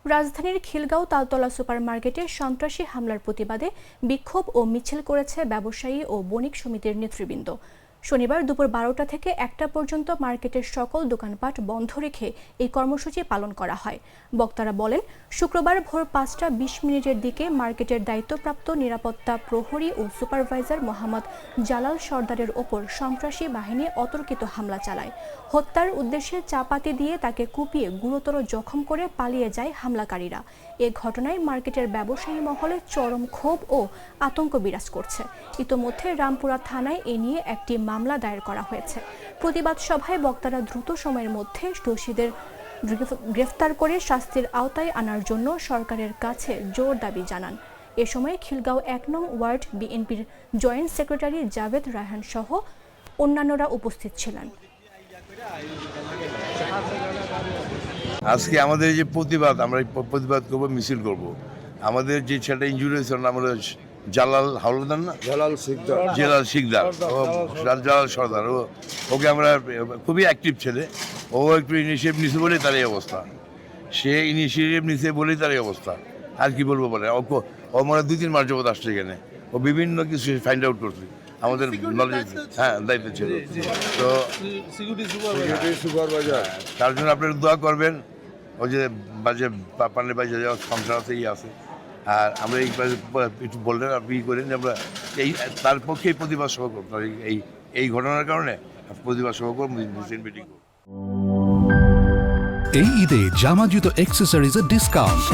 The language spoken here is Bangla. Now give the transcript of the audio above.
রাজধানীর খিলগাঁও তালতলা সুপারমার্কেটে সন্ত্রাসী হামলার প্রতিবাদে বিক্ষোভ ও মিছিল করেছে ব্যবসায়ী ও বণিক সমিতির নেতৃবৃন্দ। শনিবার দুপুর 12টা থেকে 1টা পর্যন্ত মার্কেটের সকল দোকানপাট বন্ধ রেখে এই কর্মসূচি পালন করা হয়। বক্তারা বলেন, শুক্রবার ভোর 5টা 20 মিনিটের দিকে মার্কেটের দায়িত্বপ্রাপ্ত নিরাপত্তা প্রহরী ও সুপারভাইজার মোহাম্মদ জালাল সর্দারের ওপর সন্ত্রাসী বাহিনী অতর্কিত হামলা চালায়। হত্যার উদ্দেশ্যে চাপাতি দিয়ে তাকে কুপিয়ে গুরুতর জখম করে পালিয়ে যায় হামলাকারীরা। এ ঘটনায় মার্কেটের ব্যবসায়ী মহলে চরম ক্ষোভ ও আতঙ্ক বিরাজ করছে। ইতোমধ্যে রামপুরা থানায় এ নিয়ে একটি মামলা দায়ের করা হয়েছে। প্রতিবাদ সভায় বক্তারা দ্রুত সময়ের মধ্যে দোষীদের গ্রেফতার করে শাস্তির আওতায় আনার জন্য সরকারের কাছে জোর দাবি জানান। এ সময় খিলগাঁও 1 নং ওয়ার্ড বিএনপির জয়েন্ট সেক্রেটারি জাভেদ রায়হান সহ অন্যান্যরা উপস্থিত ছিলেন। আজকে আমাদের যে প্রতিবাদ, আমরা প্রতিবাদ করবো, মিছিল করব। আমাদের যে ছেলেটা ইনজুরি হয়েছে ওর নাম হলো জালাল হাওলাদার, না জালাল শিকদার, জালাল সর্দার। ওকে আমরা খুবই অ্যাক্টিভ ছেলে, ও একটু ইনিশিয়েটিভ নিছে বলেই তার এই অবস্থা। সে ইনিশিয়েটিভ নিছে বলেই তার এই অবস্থা। আর কি বলবো বলে, ও মনে 2-3 মাস যাবত আসছে এখানে। ও বিভিন্ন কিছু ফাইন্ড আউট করছে আমাদের নলেজ, দায়িত্ব ছিল। তো তার জন্য আপনারা দোয়া করবেন। ওই যে বাজে পানির বাজে যাওয়ার সংসার আছে, আছে। আর আমরা একটু বললেন, আপনি করেন যে আমরা তার পক্ষেই প্রতিবাদ সভা করতাম। এই ঘটনার কারণে প্রতিবাদ সভা করব, মিটিং করব। এই ঈদে জামা জুতো অ্যাক্সেসরিজের ডিসকাউন্ট।